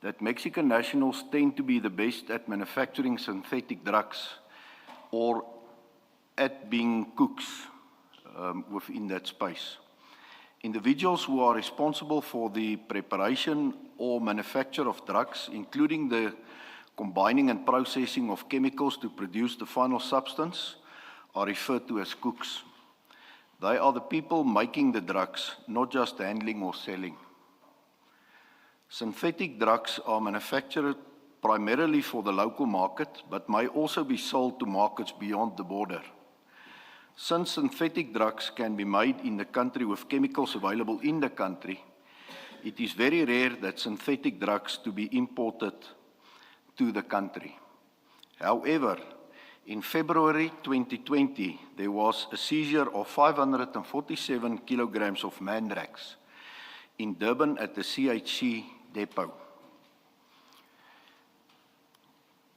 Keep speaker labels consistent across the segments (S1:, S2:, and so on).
S1: that Mexican nationals tend to be the best at manufacturing synthetic drugs or at being cooks within that space. Individuals who are responsible for the preparation or manufacture of drugs, including the combining and processing of chemicals to produce the final substance, are referred to as cooks. They are the people making the drugs, not just handling or selling. Synthetic drugs are manufactured primarily for the local market, but may also be sold to markets beyond the border. Since synthetic drugs can be made in the country with chemicals available in the country, it is very rare that synthetic drugs to be imported to the country. However, in February 2020, there was a seizure of 547 kilograms of Mandrax in Durban at the CHC depot.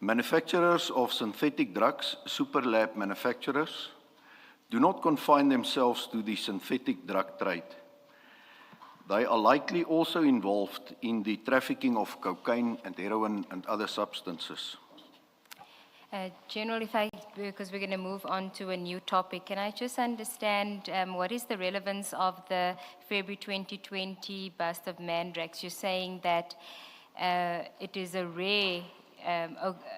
S1: Manufacturers of synthetic drugs, superlab manufacturers, do not confine themselves to the synthetic drug trade. They are likely also involved in the trafficking of cocaine and heroin and other substances.
S2: General, because we're going to move on to a new topic, can I just understand what is the relevance of the February 2020 bust of Mandrax? You're saying that it is a rare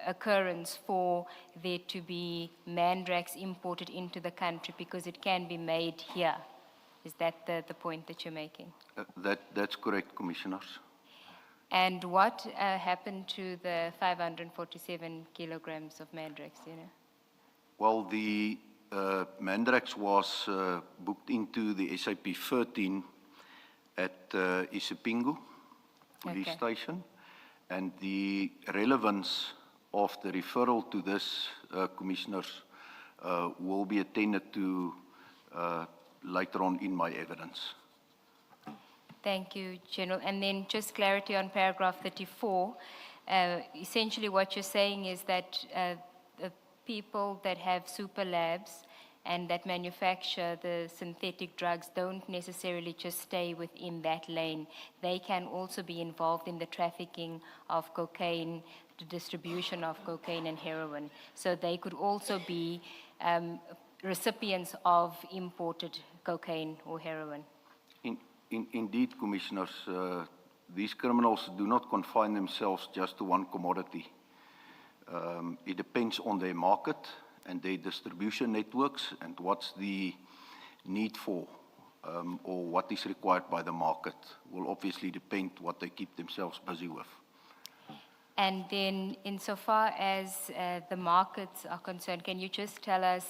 S2: occurrence for there to be Mandrax imported into the country because it can be made here. Is that the point that you're making?
S1: That's correct, Commissioners.
S2: And what happened to the 547 kilograms of Mandrax, you know?
S1: Well, the Mandrax was booked into the SAP 13 at Isipingo police station, and the relevance of the referral to this, Commissioners, will be attended to later on in my evidence.
S2: Thank you, General. And then just clarity on paragraph 34. Essentially what you're saying is that the people that have super labs and that manufacture the synthetic drugs don't necessarily just stay within that lane. They can also be involved in the trafficking of cocaine, the distribution of cocaine and heroin. So they could also be recipients of imported cocaine or heroin.
S1: Indeed, Commissioners, these criminals do not confine themselves just to one commodity. It depends on their market and their distribution networks and what's the need for or what is required by the market will obviously depend what they keep themselves busy with.
S2: And then insofar as the markets are concerned, can you just tell us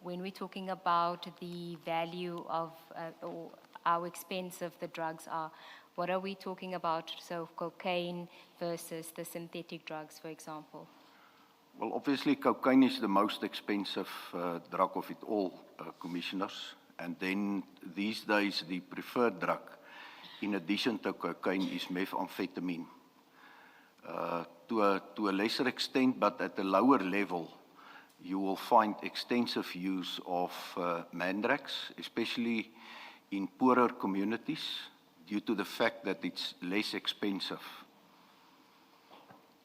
S2: when we're talking about the value of or how expensive the drugs are, what are we talking about? So cocaine versus the synthetic drugs, for example.
S1: Well, obviously cocaine is the most expensive drug of it all, Commissioners. And then these days the preferred drug, in addition to cocaine, is methamphetamine. To a lesser extent, but at a lower level, you will find extensive use of Mandrax, especially in poorer communities, due to the fact that it's less expensive.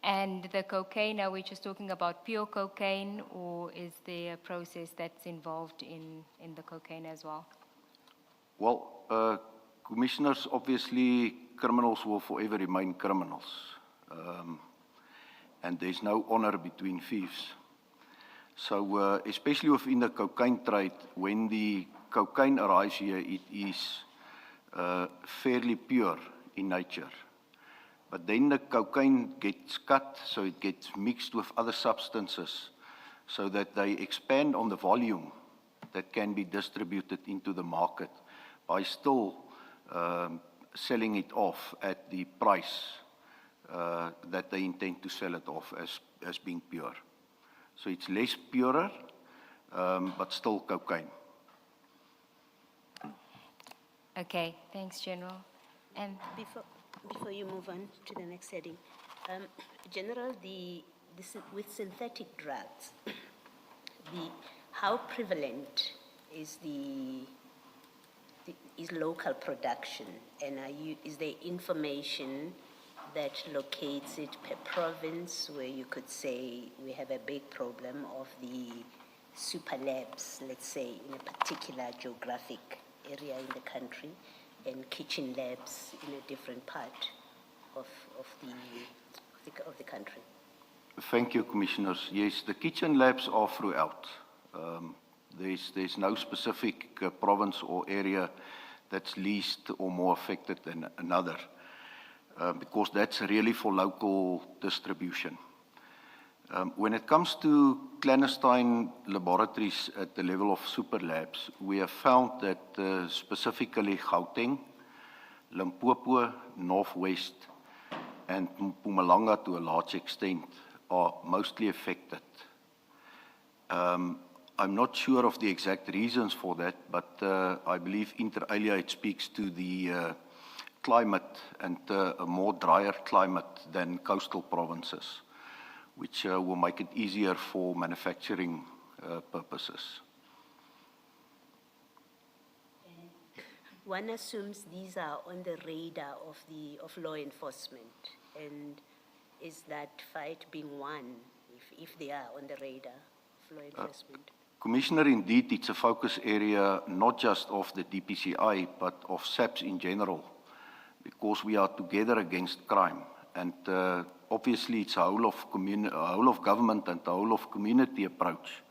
S2: And the cocaine, are we just talking about pure cocaine, or is there a process that's involved in the cocaine as well?
S1: Well, Commissioners, obviously criminals will forever remain criminals. And there's no honor between thieves. So especially within the cocaine trade, when the cocaine arrives here, it is fairly pure in nature. But then the cocaine gets cut, so it gets mixed with other substances, so that they expand on the volume that can be distributed into the market by still selling it off at the price that they intend to sell it off as being pure. So it's less purer, but still cocaine.
S2: Okay, thanks, General. And
S3: before you move on to the next heading, General, with synthetic drugs, how prevalent is is local production, and is there information that locates it per province, where you could say we have a big problem of the super labs, let's say, in a particular geographic area in the country, and kitchen labs in a different part of the country?
S1: Thank you, Commissioners. Yes, the kitchen labs are throughout. There's no specific province or area that's least or more affected than another, because that's really for local distribution. When it comes to clandestine laboratories at the level of super labs, we have found that specifically Gauteng, Limpopo, Northwest, and Mpumalanga to a large extent are mostly affected. I'm not sure of the exact reasons for that, but I believe inter alia it speaks to the climate and a more drier climate than coastal provinces, which will make it easier for manufacturing purposes.
S3: One assumes these are on the radar of law enforcement, and is that fight being won if they are on the radar of law enforcement?
S1: Commissioner, indeed, it's a focus area not just of the DPCI, but of SAPS in general, because we are together against crime. And obviously, it's a whole of government and a whole of community approach,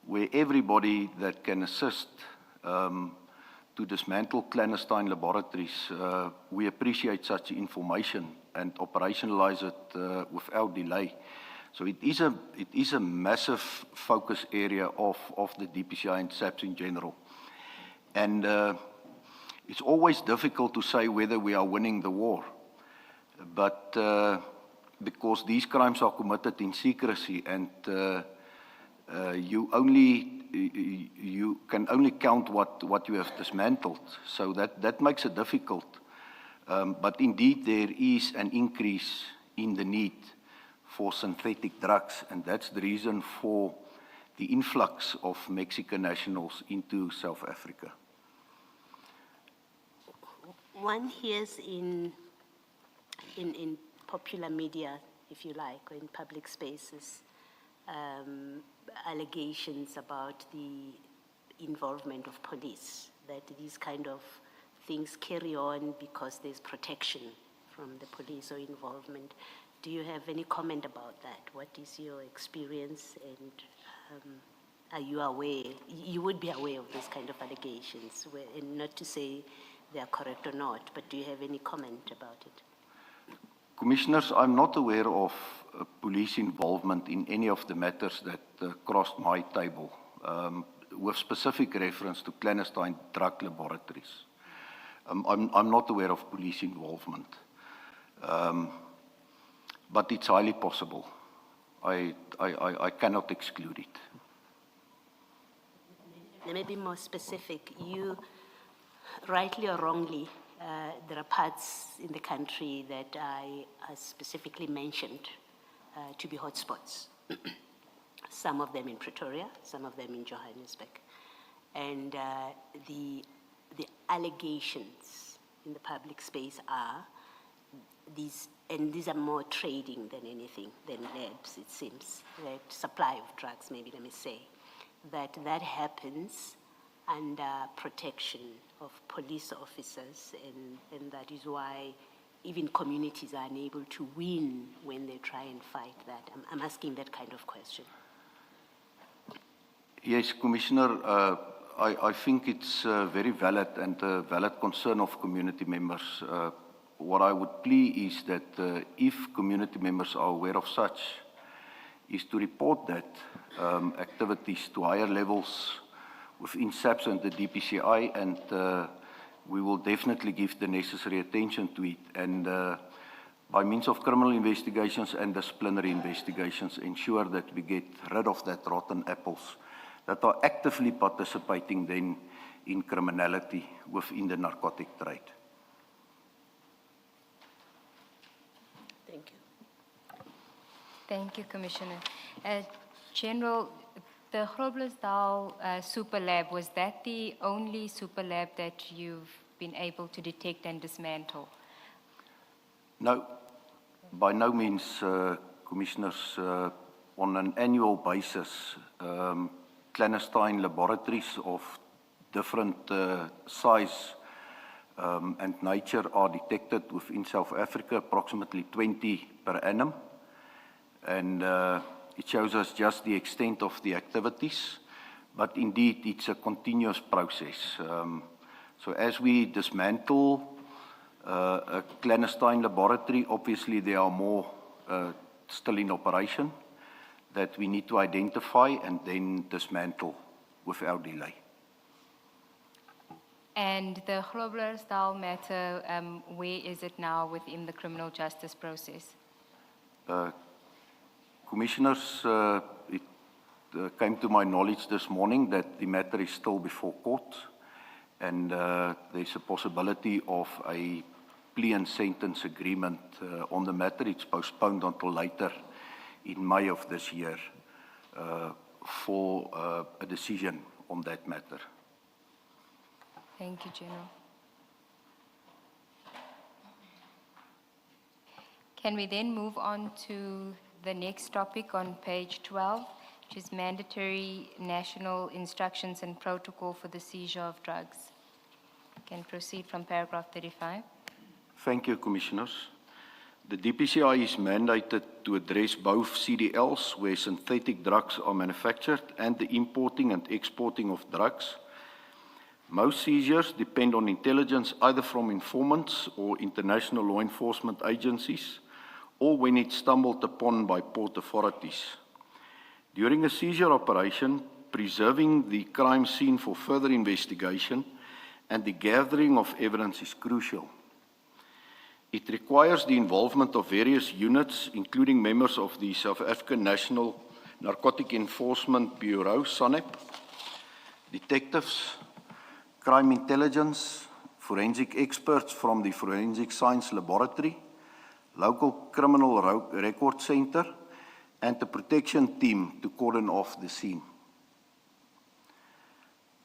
S1: where everybody that can assist to dismantle clandestine laboratories, we appreciate such information and operationalize it without delay. So it is a massive focus area of the DPCI and SAPS in general. And it's always difficult to say whether we are winning the war. But because these crimes are committed in secrecy, and you can only count what you have dismantled. So that makes it difficult. But indeed, there is an increase in the need for synthetic drugs, and that's the reason for the influx of Mexican nationals into South Africa.
S3: One hears in popular media, if you like, or in public spaces, allegations about the involvement of police, that these kind of things carry on because there's protection from the police or involvement. Do you have any comment about that? What is your experience, and are you aware? You would be aware of these kind of allegations, and not to say they are correct or not, but do you have any comment about it?
S1: Commissioners, I'm not aware of police involvement in any of the matters that crossed my table, with specific reference to clandestine drug laboratories. I'm not aware of police involvement, but it's highly possible. I cannot exclude it.
S3: Let me be more specific. You, rightly or wrongly, there are parts in the country that I specifically mentioned to be hotspots. Some of them in Pretoria, some of them in Johannesburg. And the allegations in the public space are these, and these are more trading than anything, than labs, it seems, that supply of drugs, maybe let me say, that happens under protection of police officers, and that is why even communities are unable to win when they try and fight that. I'm asking that kind of question.
S1: Yes, Commissioner, I think it's very valid and a valid concern of community members. What I would plea is that if community members are aware of such, is to report that activities to higher levels within SAPS and the DPCI, and we will definitely give the necessary attention to it, and by means of criminal investigations and disciplinary investigations, ensure that we get rid of that rotten apples that are actively participating then in criminality within the narcotic trade.
S3: Thank you.
S2: Thank you, Commissioner. General, the Groblersdal super lab, was that the only super lab that you've been able to detect and dismantle?
S1: No, By no means, Commissioners, on an annual basis, clandestine laboratories of different size and nature are detected within South Africa, approximately 20 per annum. And it shows us just the extent of the activities, but indeed it's a continuous process. So as we dismantle a clandestine laboratory, obviously there are more still in operation that we need to identify and then dismantle without delay.
S2: And the Groblersdal matter, where is it now within the criminal justice process?
S1: Commissioners, it came to my knowledge this morning that the matter is still before court, and there's a possibility of a plea and sentence agreement on the matter. It's postponed until later in May of this year for a decision on that matter.
S2: Thank you, General. Can we then move on to the next topic on page 12, which is mandatory national instructions and protocol for the seizure of drugs? Can proceed from paragraph 35.
S1: Thank you, Commissioners. The DPCI is mandated to address both CDLs, where synthetic drugs are manufactured, and the importing and exporting of drugs. Most seizures depend on intelligence either from informants or international law enforcement agencies, or when it's stumbled upon by port authorities. During a seizure operation, preserving the crime scene for further investigation and the gathering of evidence is crucial. It requires the involvement of various units, including members of the South African National Narcotic Enforcement Bureau, SANEP, detectives, crime intelligence, forensic experts from the Forensic Science Laboratory, local criminal record center, and the protection team to cordon off the scene.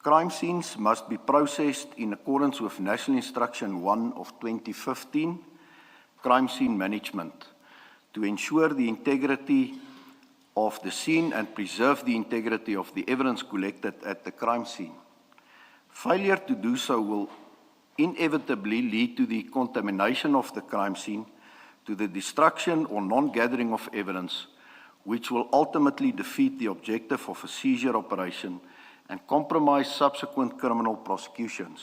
S1: Crime scenes must be processed in accordance with National Instruction 1 of 2015, Crime Scene Management, to ensure the integrity of the scene and preserve the integrity of the evidence collected at the crime scene. Failure to do so will inevitably lead to the contamination of the crime scene, to the destruction or non-gathering of evidence, which will ultimately defeat the objective of a seizure operation and compromise subsequent criminal prosecutions.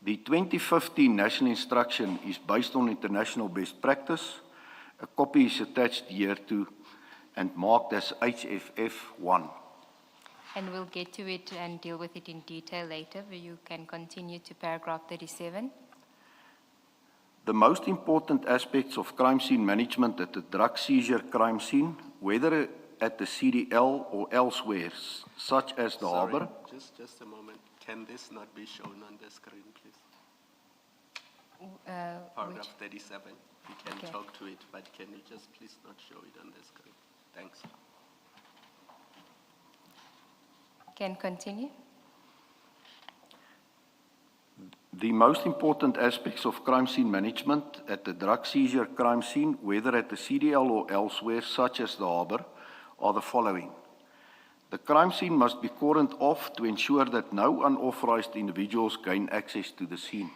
S1: The 2015 National Instruction is based on international best practice. A copy is attached here to and marked as HFF1.
S2: And we'll get to it and deal with it in detail later, but you can continue to paragraph 37.
S1: The most important aspects of crime scene management at the drug seizure crime scene, whether at the CDL or elsewhere, such as the harbour.
S4: Just a moment. Can this not be shown on the screen, please? Paragraph 37. We can
S2: Okay.
S4: talk to it, but can you just please not show it on the screen? Thanks.
S2: Can continue.
S1: The most important aspects of crime scene management at the drug seizure crime scene, whether at the CDL or elsewhere, such as the harbour, are the following. The crime scene must be cordoned off to ensure that no unauthorized individuals gain access to the scene.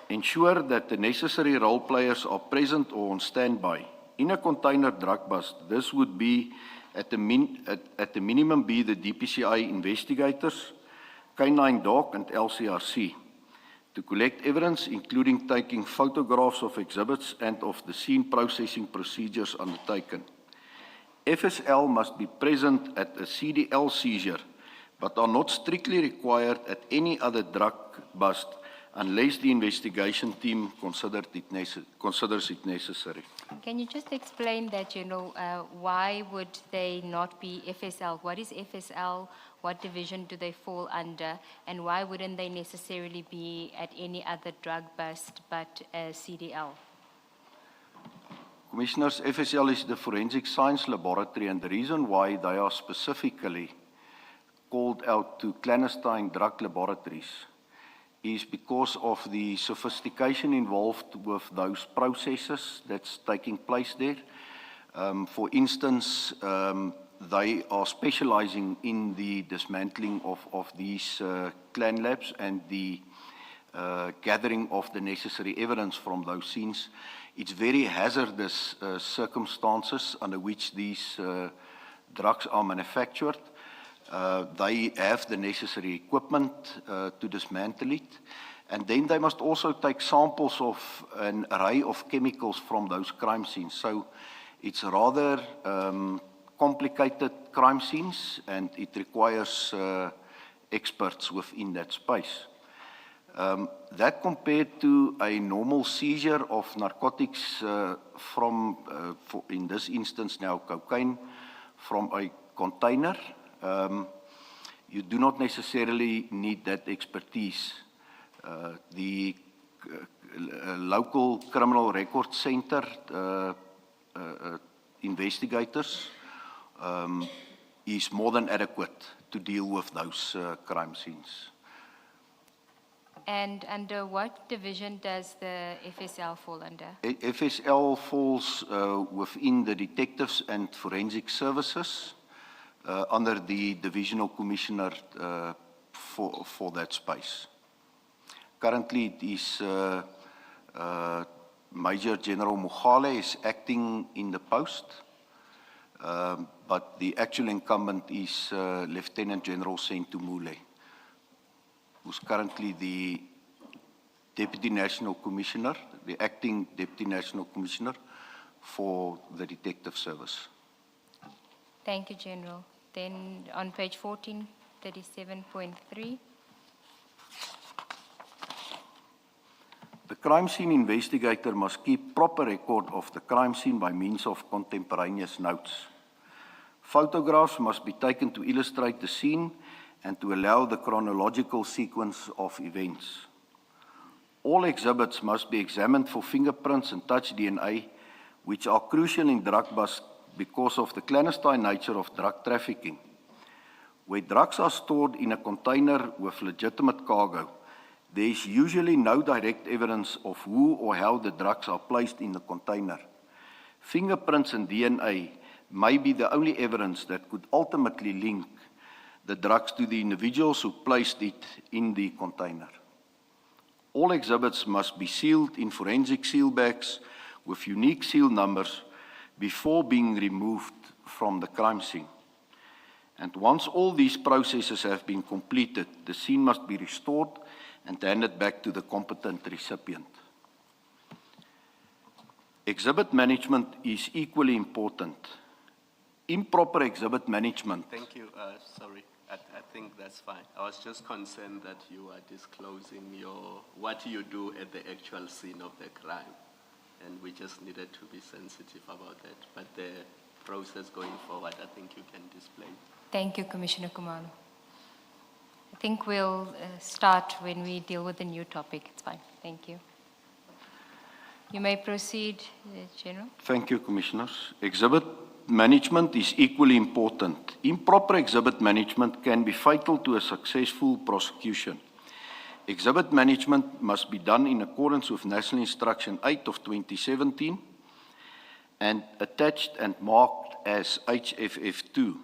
S1: Ensure that the necessary role players are present or on standby. In a container drug bust, this would be at the minimum be the DPCI investigators, K9 Dog and LCRC, to collect evidence, including taking photographs of exhibits and of the scene processing procedures undertaken. FSL must be present at a CDL seizure, but are not strictly required at any other drug bust unless the investigation team considers it necessary.
S2: Can you just explain that, why would they not be FSL? What is FSL? What division do they fall under? And why wouldn't they necessarily be at any other drug bust but CDL?
S1: Commissioners, FSL is the Forensic Science Laboratory, and the reason why they are specifically called out to clandestine drug laboratories is because of the sophistication involved with those processes that's taking place there. For instance, they are specializing in the dismantling of these clan labs and the gathering of the necessary evidence from those scenes. It's very hazardous circumstances under which these drugs are manufactured. They have the necessary equipment to dismantle it. And then they must also take samples of an array of chemicals from those crime scenes. So it's rather complicated crime scenes, and it requires experts within that space. That compared to a normal seizure of narcotics from, in this instance now cocaine, from a container, you do not necessarily need that expertise. The local criminal record center investigators is more than adequate to deal with those crime scenes.
S2: And under what division does the FSL fall under?
S1: FSL falls within the Detectives and Forensic Services under the Divisional Commissioner for that space. Currently, it is Major General Mogale is acting in the post, but the actual incumbent is Lieutenant General Sentumule, who's currently the Deputy National Commissioner, the acting Deputy National Commissioner for the Detective Service.
S2: Thank you, General. Then on page 1437.3.
S1: The crime scene investigator must keep proper record of the crime scene by means of contemporaneous notes. Photographs must be taken to illustrate the scene and to allow the chronological sequence of events. All exhibits must be examined for fingerprints and touch DNA, which are crucial in drug busts because of the clandestine nature of drug trafficking. Where drugs are stored in a container with legitimate cargo, there is usually no direct evidence of who or how the drugs are placed in the container. Fingerprints and DNA may be the only evidence that could ultimately link the drugs to the individuals who placed it in the container. All exhibits must be sealed in forensic seal bags with unique seal numbers before being removed from the crime scene. And once all these processes have been completed, the scene must be restored and handed back to the competent recipient. Exhibit management is equally important. Improper exhibit management.
S4: Thank you. Sorry, I think that's fine. I was just concerned that you are disclosing what you do at the actual scene of the crime. And we just needed to be sensitive about that. But the process going forward, I think you can display.
S2: Thank you, Commissioner Khumalo. I think we'll start when we deal with the new topic. It's fine. Thank you. You may proceed, General.
S1: Thank you, Commissioners. Exhibit management is equally important. Improper exhibit management can be fatal to a successful prosecution. Exhibit management must be done in accordance with National Instruction 8 of 2017 and attached and marked as HFF2.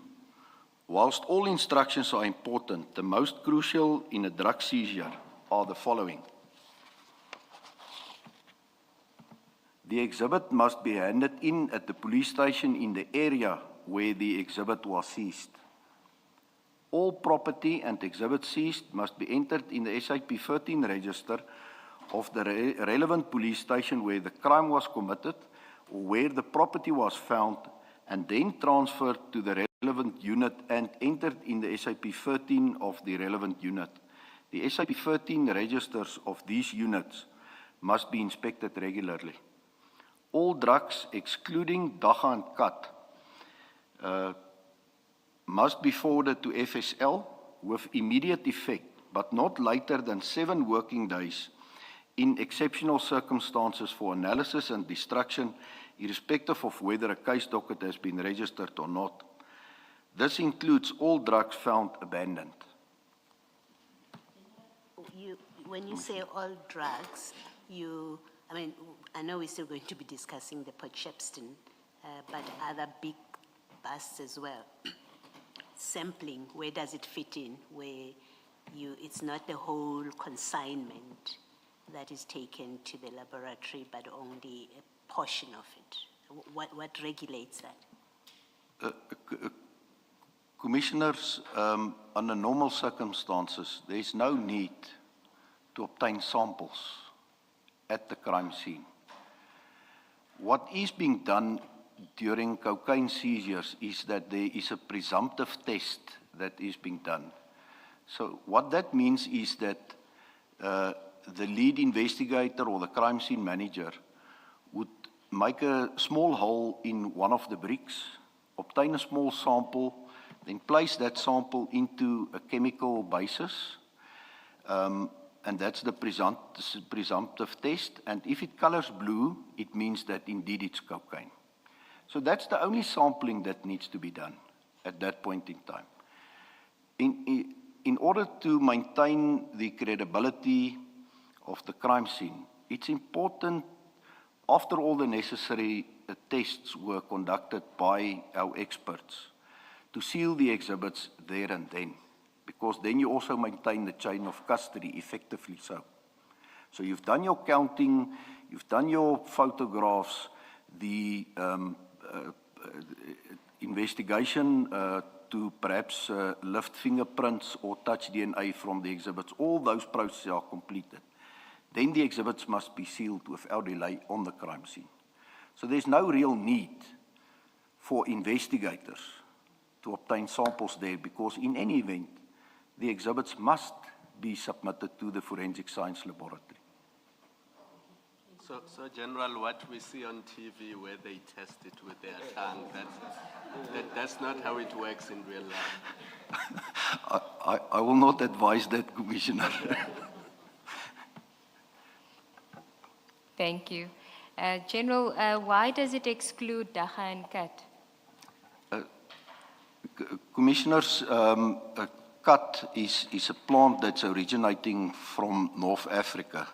S1: Whilst all instructions are important, the most crucial in a drug seizure are the following. The exhibit must be handed in at the police station in the area where the exhibit was seized. All property and exhibits seized must be entered in the SAP 13 register of the relevant police station where the crime was committed or where the property was found, and then transferred to the relevant unit and entered in the SAP 13 of the relevant unit. The SAP 13 registers of these units must be inspected regularly. All drugs, excluding dagga and kat, must be forwarded to FSL with immediate effect, but not later than 7 working days in exceptional circumstances for analysis and destruction, irrespective of whether a case docket has been registered or not. This includes all drugs found abandoned.
S3: When you say all drugs, I mean, I know we're still going to be discussing the Port Shepstone, but other big busts as well. Sampling, where does it fit in? Where it's not the whole consignment that is taken to the laboratory, but only a portion of it. What regulates that?
S1: Commissioners, under normal circumstances, there is no need to obtain samples at the crime scene. What is being done during cocaine seizures is that there is a presumptive test that is being done. So what that means is that the lead investigator or the crime scene manager would make a small hole in one of the bricks, obtain a small sample, then place that sample into a chemical basis, and that's the presumptive test. And if it colors blue, it means that indeed it's cocaine. So that's the only sampling that needs to be done at that point in time. In order to maintain the credibility of the crime scene, it's important, after all the necessary tests were conducted by our experts, to seal the exhibits there and then, because then you also maintain the chain of custody effectively so. So you've done your counting, you've done your photographs, the investigation to perhaps lift fingerprints or touch DNA from the exhibits, all those processes are completed. Then the exhibits must be sealed without delay on the crime scene. So there's no real need for investigators to obtain samples there, because in any event, the exhibits must be submitted to the Forensic Science Laboratory.
S4: So General, what we see on TV where they test it with their tongue, that's not how it works in real life.
S1: I will not advise that, Commissioner.
S2: Thank you. General, why does it exclude Dagga and Kat?
S1: Commissioners, Kat is a plant that's originating from North Africa.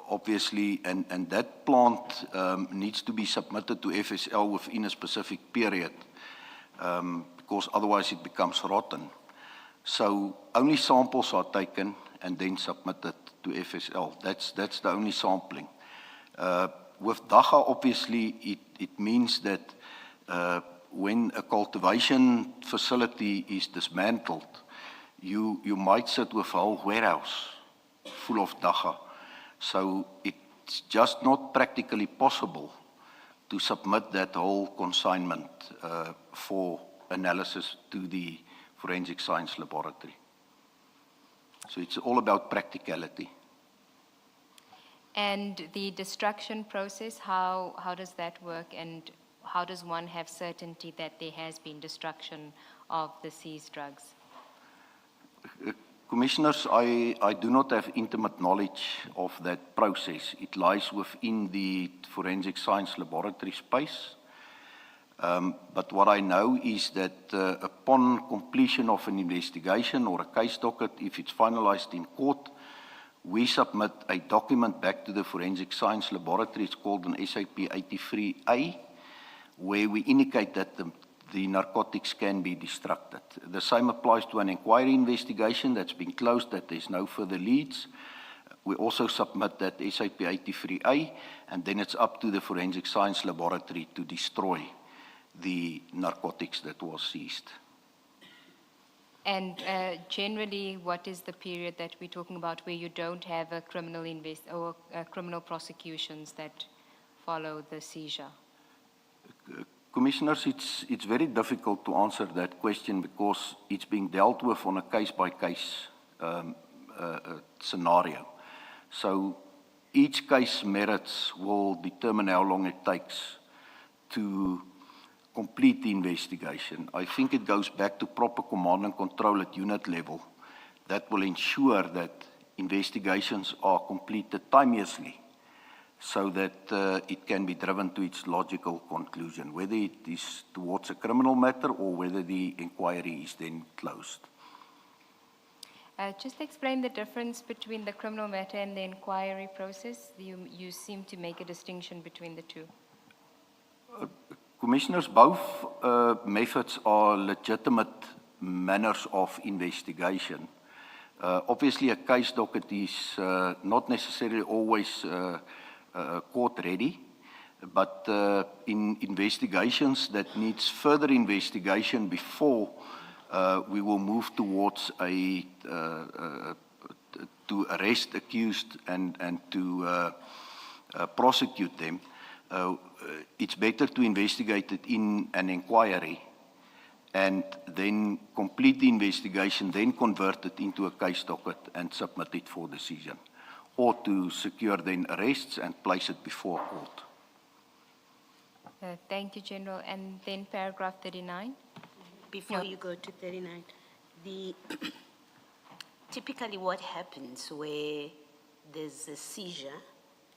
S1: Obviously, and that plant needs to be submitted to FSL within a specific period, because otherwise it becomes rotten. So only samples are taken and then submitted to FSL. That's the only sampling. With Dagga, obviously, it means that when a cultivation facility is dismantled, you might sit with a whole warehouse full of Dagga. So it's just not practically possible to submit that whole consignment for analysis to the Forensic Science Laboratory. So it's all about practicality.
S2: And the destruction process, how does that work, and how does one have certainty that there has been destruction of the seized drugs?
S1: Commissioners, I do not have intimate knowledge of that process. It lies within the Forensic Science Laboratory space. But what I know is that upon completion of an investigation or a case docket, if it's finalized in court, we submit a document back to the Forensic Science Laboratory. It's called an SAP 83A, where we indicate that the narcotics can be destructed. The same applies to an inquiry investigation that's been closed, that there's no further leads. We also submit that SAP 83A, and then it's up to the Forensic Science Laboratory to destroy the narcotics that was seized.
S2: And generally, what is the period that we're talking about where you don't have a criminal criminal prosecutions that follow the seizure?
S1: Commissioners, it's very difficult to answer that question, because it's being dealt with on a case-by-case scenario. So each case merits will determine how long it takes to complete the investigation. I think it goes back to proper command and control at unit level that will ensure that investigations are completed timeously, so that it can be driven to its logical conclusion, whether it is towards a criminal matter or whether the inquiry is then closed.
S2: Just explain the difference between the criminal matter and the inquiry process. You seem to make a distinction between the two.
S1: Commissioners, both methods are legitimate manners of investigation. Obviously, a case docket is not necessarily always court ready, but in investigations that needs further investigation before we will move towards to arrest accused and to prosecute them. It's better to investigate it in an inquiry and then complete the investigation, then convert it into a case docket and submit it for decision, or to secure then arrests and place it before court.
S2: Thank you, General. And then paragraph 39.
S3: Before
S2: Yeah.
S3: you go to 39, typically what happens where there's a seizure,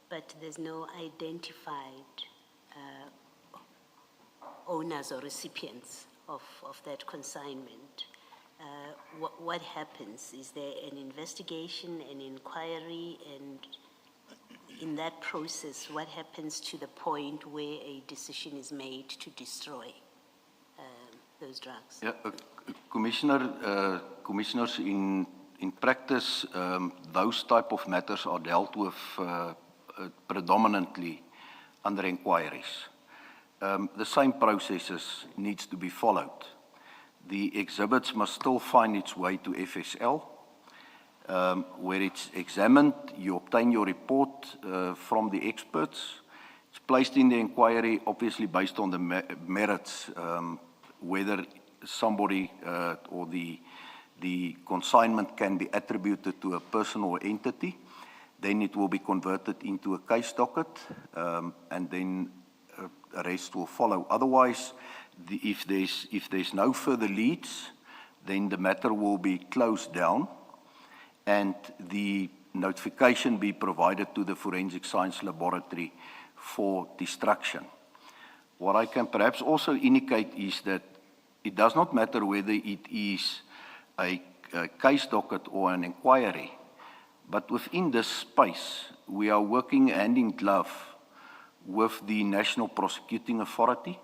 S3: but there's no identified owners or recipients of that consignment, what happens? Is there an investigation, an inquiry, and in that process, what happens to the point where a decision is made to destroy those drugs?
S1: Yeah, commissioners, in practice, those type of matters are dealt with predominantly under inquiries. The same processes needs to be followed. The exhibits must still find its way to FSL, where it's examined. You obtain your report from the experts. It's placed in the inquiry, obviously based on the merits, whether somebody or the consignment can be attributed to a person or entity. Then it will be converted into a case docket, and then arrest will follow. Otherwise, if there's no further leads, then the matter will be closed down, and the notification be provided to the Forensic Science Laboratory for destruction. What I can perhaps also indicate is that it does not matter whether it is a case docket or an inquiry, but within this space, we are working hand in glove with the National Prosecuting Authority,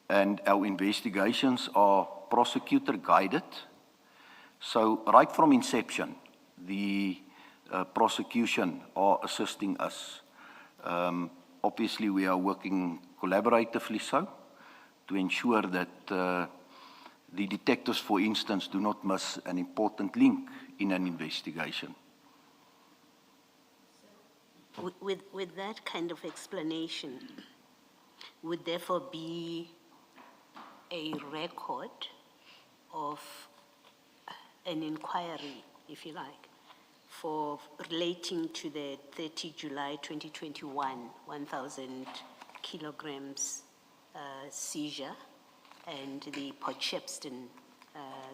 S1: and our investigations are prosecutor guided. So right from inception, the prosecution are assisting us. Obviously, we are working collaboratively so to ensure that the detectives, for instance, do not miss an important link in an investigation.
S3: With that kind of explanation, would therefore be a record of an inquiry, if you like, for relating to the 30 July 2021, 1,000 kilograms seizure, and the Port Shepstone,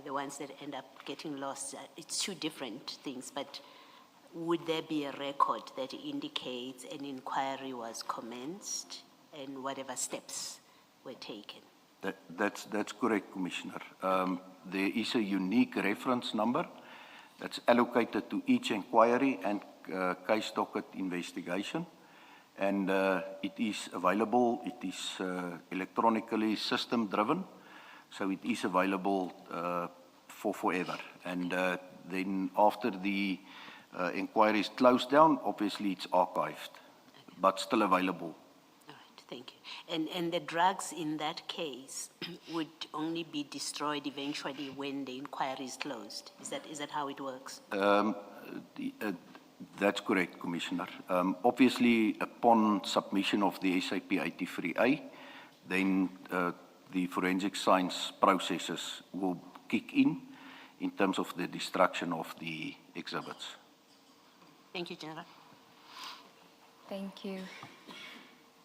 S3: the ones that end up getting lost. It's two different things, but would there be a record that indicates an inquiry was commenced and whatever steps were taken?
S1: That's correct, Commissioner. There is a unique reference number that's allocated to each inquiry and case docket investigation, and it is available. It is electronically system driven, so it is available for forever. And then after the inquiry is closed down, obviously it's archived, but still available.
S3: All right, thank you. And the drugs in that case would only be destroyed eventually when the inquiry is closed. Is that how it works?
S1: That's correct, Commissioner. Obviously, upon submission of the SAP 83A, then the forensic science processes will kick in terms of the destruction of the exhibits.
S3: Thank you, General.
S2: Thank you.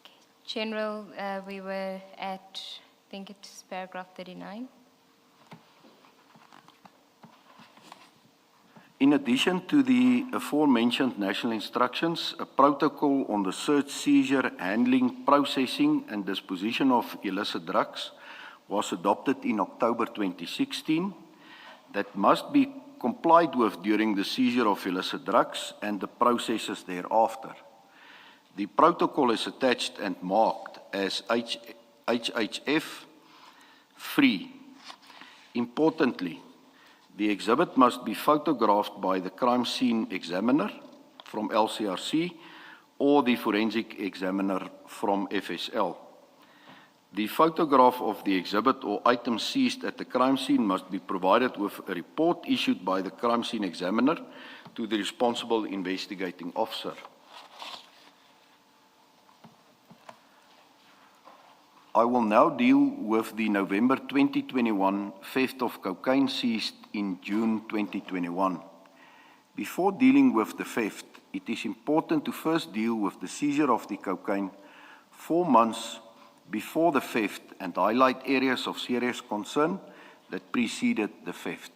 S2: Okay. General, we were at, I think it's paragraph 39.
S1: In addition to the aforementioned national instructions, a protocol on the search, seizure, handling, processing, and disposition of illicit drugs was adopted in October 2016 that must be complied with during the seizure of illicit drugs and the processes thereafter. The protocol is attached and marked as HHF free. Importantly, the exhibit must be photographed by the crime scene examiner from LCRC or the forensic examiner from FSL. The photograph of the exhibit or item seized at the crime scene must be provided with a report issued by the crime scene examiner to the responsible investigating officer. I will now deal with the November 2021 theft of cocaine seized in June 2021. Before dealing with the theft, it is important to first deal with the seizure of the cocaine 4 months before the theft and highlight areas of serious concern that preceded the theft.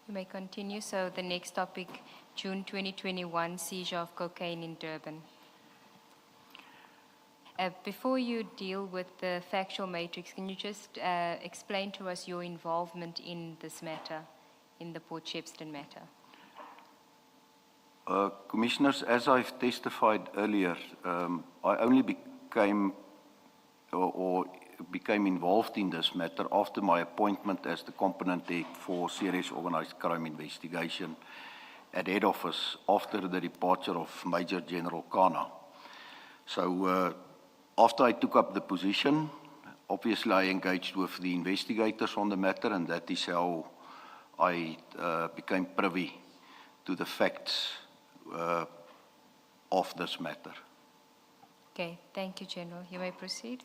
S2: You may continue. So the next topic, June 2021, seizure of cocaine in Durban. Before you deal with the factual matrix, can you just explain to us your involvement in this matter, in the Port Shepstone matter?
S1: Commissioners, as I've testified earlier, I only became involved in this matter after my appointment as the component head for serious organized crime investigation at head office after the departure of Major General Kana. So after I took up the position, obviously I engaged with the investigators on the matter, and that is how I became privy to the facts of this matter.
S2: Okay, thank you, General. You may proceed.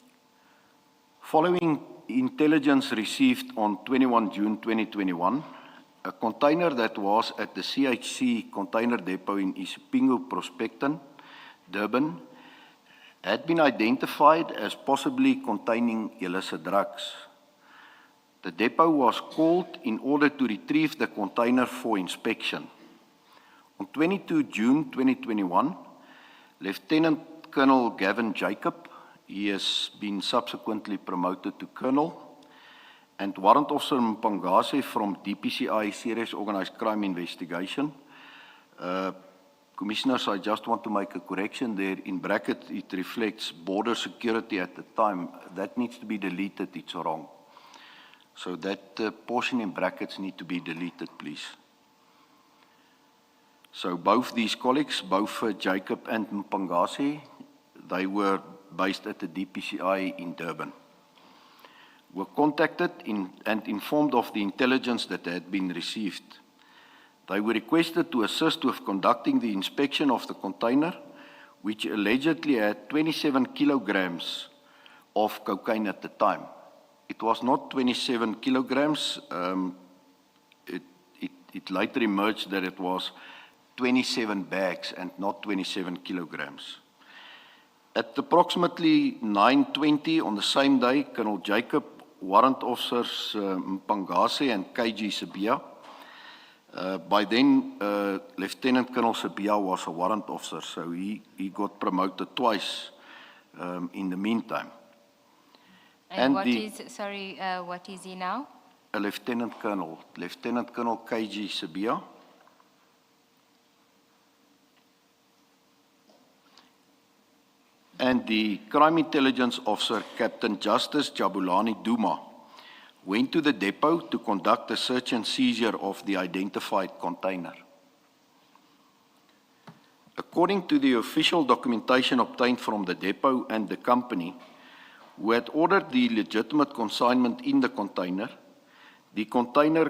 S1: Following intelligence received on 21 June 2021, a container that was at the CHC container depot in Isipingo, Prospecton, Durban, had been identified as possibly containing illicit drugs. The depot was called in order to retrieve the container for inspection. On 22 June 2021, Lieutenant Colonel Gavin Jacob, he has been subsequently promoted to Colonel, and Warrant Officer Mpangase from DPCI Serious Organized Crime Investigation. Commissioners, I just want to make a correction there. In bracket, it reflects border security at the time. That needs to be deleted, it's wrong. So that portion in brackets need to be deleted, please. So both these colleagues, both Jacob and Mpangase, they were based at the DPCI in Durban, were contacted and informed of the intelligence that had been received. They were requested to assist with conducting the inspection of the container, which allegedly had 27 kilograms of cocaine at the time. It was not 27 kilograms. It later emerged that it was 27 bags and not 27 kilograms. At approximately 9:20 on the same day, Colonel Jacob, Warrant Officers Mpangase and KG Sibia, by then, Lieutenant Colonel Sibia was a warrant officer, so he got promoted twice in the meantime.
S2: And what is he now?
S1: A Lieutenant Colonel KG Sibia. And the Crime Intelligence Officer, Captain Justice Jabulani Duma, went to the depot to conduct a search and seizure of the identified container. According to the official documentation obtained from the depot and the company, who had ordered the legitimate consignment in the container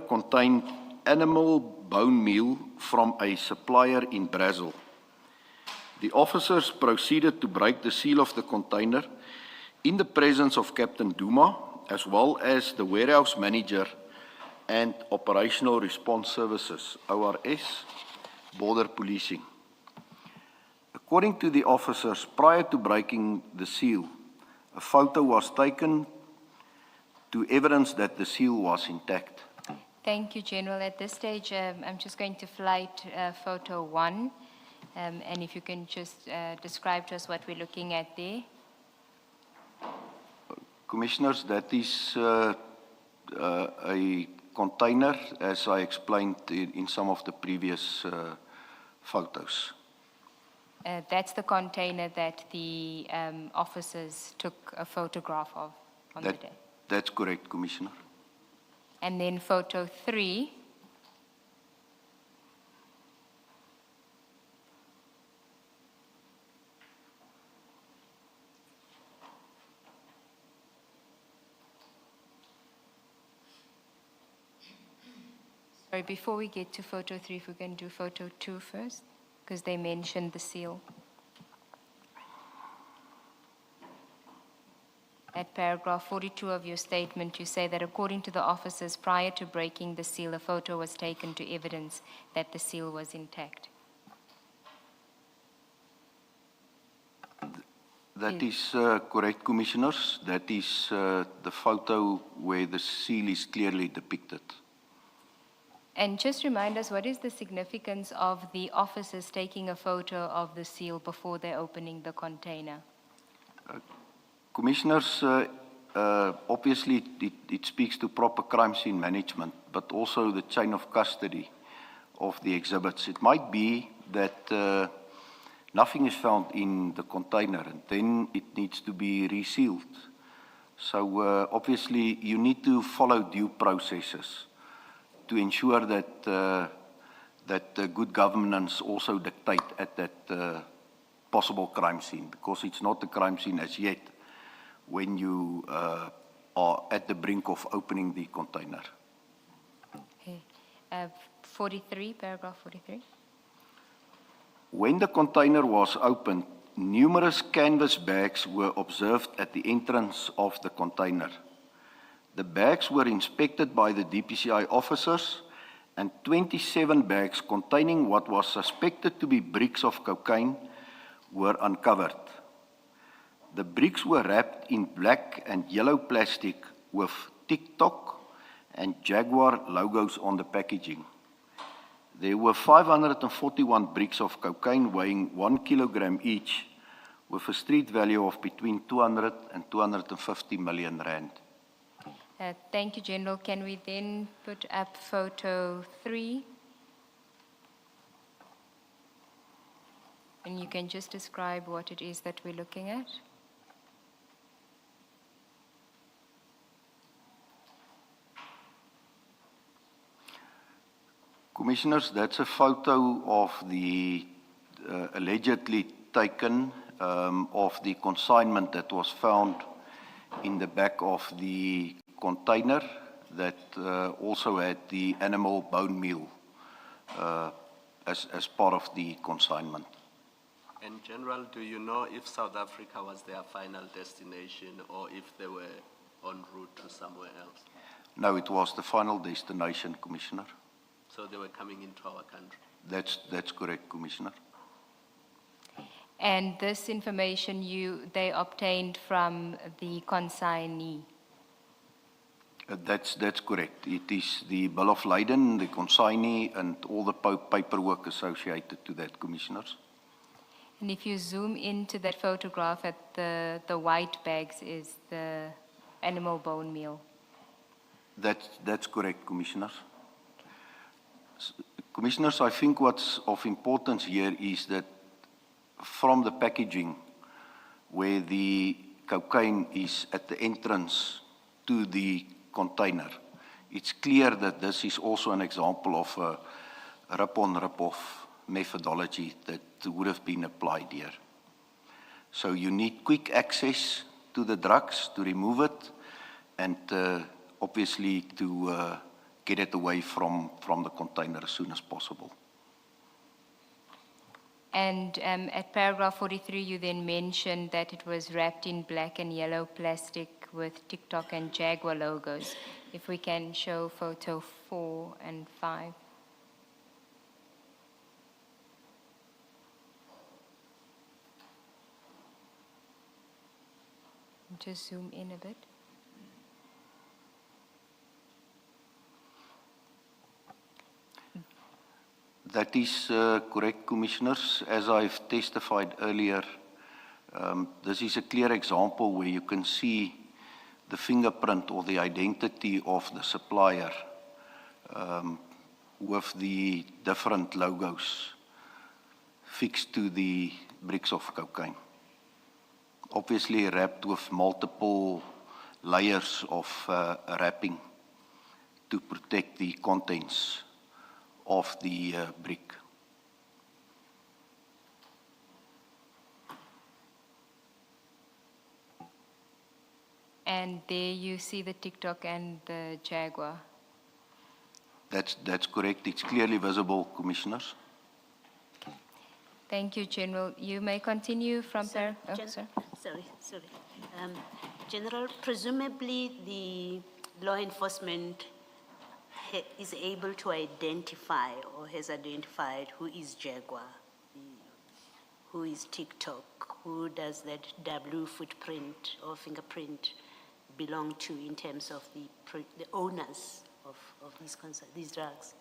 S1: contained animal bone meal from a supplier in Brazil. The officers proceeded to break the seal of the container in the presence of Captain Duma, as well as the warehouse manager and Operational Response Services, ORS, Border Policing. According to the officers, prior to breaking the seal, a photo was taken to evidence that the seal was intact.
S2: Thank you, General. At this stage, I'm just going to flight photo 1, and if you can just describe to us what we're looking at there.
S1: Commissioners, that is a container, as I explained in some of the previous photos.
S2: That's the container that the officers took a photograph of on the day.
S1: That's correct, Commissioner.
S2: And then photo 3, sorry, before we get to photo 3, if we can do photo 2 first, because they mentioned the seal. At paragraph 42 of your statement, you say that according to the officers, prior to breaking the seal, a photo was taken to evidence that the seal was intact.
S1: That is correct, Commissioners. That is the photo where the seal is clearly depicted.
S2: And just remind us, what is the significance of the officers taking a photo of the seal before they're opening the container?
S1: Commissioners, obviously it speaks to proper crime scene management, but also the chain of custody of the exhibits. It might be that nothing is found in the container and then it needs to be resealed. So obviously you need to follow due processes to ensure that good governance also dictate at that possible crime scene, because it's not a crime scene as yet when you are at the brink of opening the container.
S2: Okay. 43, paragraph 43.
S1: When the container was opened, numerous canvas bags were observed at the entrance of the container. The bags were inspected by the DPCI officers, and 27 bags containing what was suspected to be bricks of cocaine were uncovered. The bricks were wrapped in black and yellow plastic with TikTok and Jaguar logos on the packaging. There were 541 bricks of cocaine weighing 1 kilogram each, with a street value of between 200 and 250 million rand.
S2: Thank you, General. Can we then put up photo 3? And you can just describe what it is that we're looking at.
S1: Commissioners, that's a photo of the allegedly taken of the consignment that was found in the back of the container that also had the animal bone meal as part of the consignment.
S4: And General, do you know if South Africa was their final destination or if they were en route to somewhere else?
S1: No, it was the final destination, Commissioner.
S4: So they were coming into our country?
S1: That's correct, Commissioner.
S2: And this information they obtained from the consignee?
S1: That's correct. It is the bill of lading, the consignee, and all the paperwork associated to that, Commissioners.
S2: And if you zoom into that photograph at the white bags is the animal bone meal?
S1: That's correct, Commissioners. Commissioners, I think what's of importance here is that from the packaging where the cocaine is at the entrance to the container, it's clear that this is also an example of a rip-on, rip-off methodology that would have been applied here. So you need quick access to the drugs to remove it and obviously to get it away from the container as soon as possible.
S2: And at paragraph 43, you then mentioned that it was wrapped in black and yellow plastic with TikTok and Jaguar logos. If we can show photo 4 and 5. Just zoom in a bit.
S1: That is correct, Commissioners. As I've testified earlier, this is a clear example where you can see the fingerprint or the identity of the supplier with the different logos fixed to the bricks of cocaine. Obviously wrapped with multiple layers of wrapping to protect the contents of the brick.
S2: And there you see the TikTok and the Jaguar.
S1: That's correct. It's clearly visible, Commissioners.
S2: Thank you, General. You may continue from there. Oh, sorry.
S3: Sorry. General, presumably the law enforcement is able to identify or has identified who is Jaguar, who is TikTok, who does that W footprint or fingerprint belong to in terms of the owners of these drugs.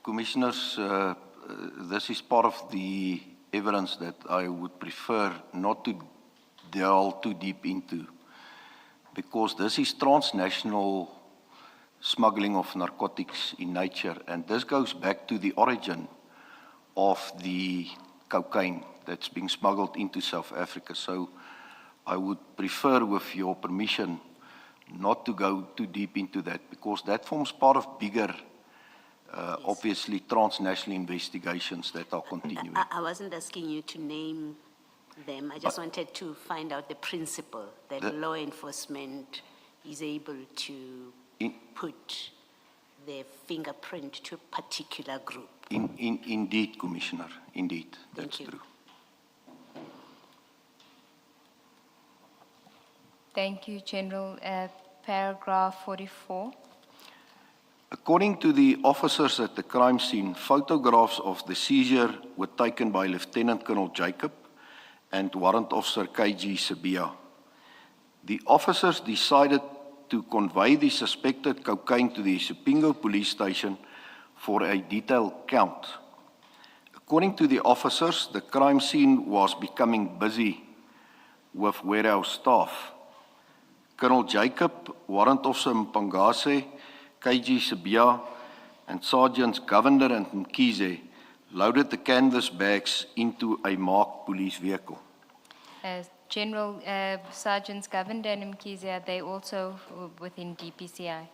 S1: Commissioners, this is part of the evidence that I would prefer not to delve too deep into, because this is transnational smuggling of narcotics in nature, and this goes back to the origin of the cocaine that's being smuggled into South Africa. So I would prefer, with your permission, not to go too deep into that, because that forms part of bigger, obviously transnational investigations that are continuing.
S3: I wasn't asking you to name them. I just wanted to find out the principle that law enforcement is able to put their fingerprint to a particular group.
S1: Indeed, Commissioner, indeed, that's
S3: Thank you.
S1: true.
S2: Thank you, General. Paragraph 44.
S1: According to the officers at the crime scene, photographs of the seizure were taken by Lieutenant Colonel Jacob and Warrant Officer KG Sabia. The officers decided to convey the suspected cocaine to the Isipingo police station for a detailed count. According to the officers, the crime scene was becoming busy with warehouse staff. Colonel Jacob, Warrant Officer Mpangase, KG Sabia, and Sergeants Govender and Mkize loaded the canvas bags into a marked police vehicle.
S2: General, Sergeants Govender and Mkize, are they also within DPCI?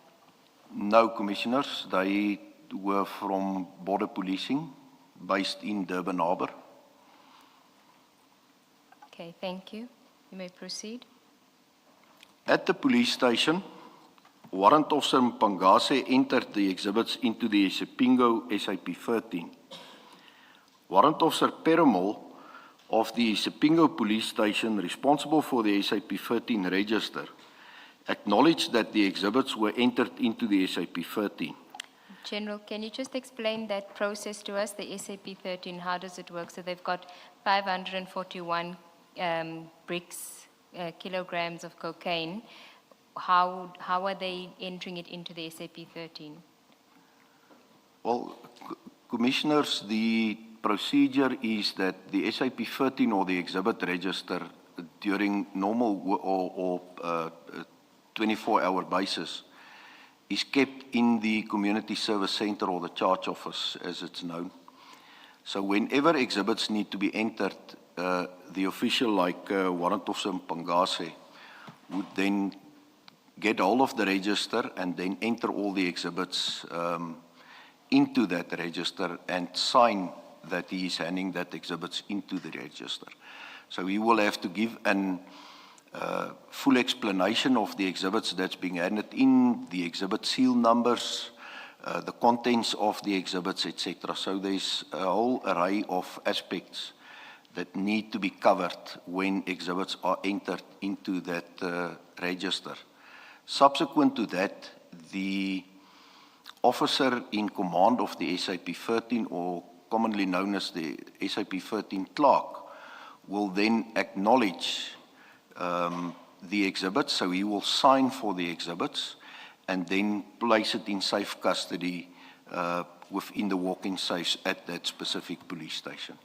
S1: No, Commissioners, they were from border policing based in Durban Harbour.
S2: Okay, thank you. You may proceed.
S1: At the police station, Warrant Officer Mpangase entered the exhibits into the Isipingo SAP-13. Warrant Officer Perumal of the Isipingo police station, responsible for the SAP-13 register, acknowledged that the exhibits were entered into the SAP-13.
S2: General, can you just explain that process to us, the SAP-13, how does it work? So they've got 541 bricks, kilograms of cocaine. How are they entering it into the SAP-13?
S1: Well, Commissioners, the procedure is that the SAP-13 or the exhibit register during normal or 24-hour basis is kept in the community service center or the charge office, as it's known. So whenever exhibits need to be entered, the official like Warrant Officer Mpangase would then get hold of the register and then enter all the exhibits into that register and sign that he is handing that exhibits into the register. So he will have to give an full explanation of the exhibits that's being handed in, the exhibit seal numbers, the contents of the exhibits, etc. So there's a whole array of aspects that need to be covered when exhibits are entered into that register. Subsequent to that, the officer in command of the SAP-13, or commonly known as the SAP-13 clerk, will then acknowledge the exhibits, so he will sign for the exhibits and then place it in safe custody within the walk-in safes at that specific police station.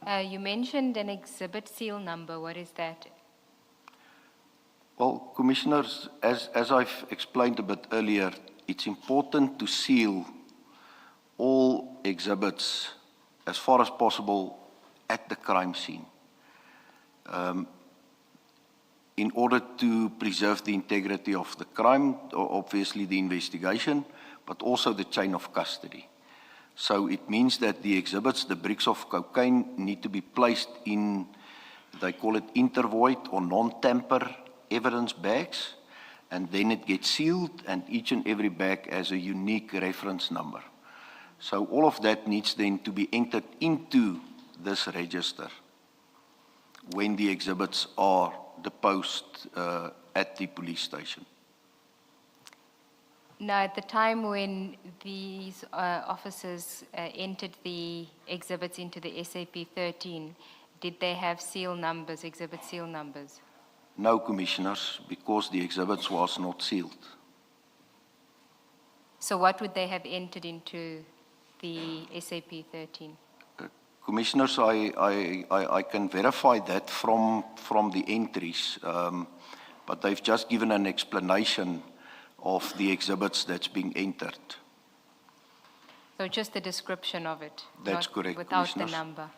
S2: You mentioned an exhibit seal number. What is that?
S1: Well, Commissioners, as I've explained a bit earlier, it's important to seal all exhibits as far as possible at the crime scene, in order to preserve the integrity of the crime, obviously the investigation, but also the chain of custody. So it means that the exhibits, the bricks of cocaine, need to be placed in, they call it intervoid or non-tamper evidence bags, and then it gets sealed, and each and every bag has a unique reference number. So all of that needs then to be entered into this register when the exhibits are deposed at the police station.
S2: Now, at the time when these officers entered the exhibits into the SAP 13, did they have seal numbers, exhibit seal numbers?
S1: No, Commissioners, because the exhibits was not sealed.
S2: So what would they have entered into the SAP 13?
S1: Commissioners, I can verify that from the entries, but they've just given an explanation of the exhibits that's being entered.
S2: So just the description of it?
S1: That's
S2: not
S1: correct,
S2: without the
S1: Commissioners.
S2: number?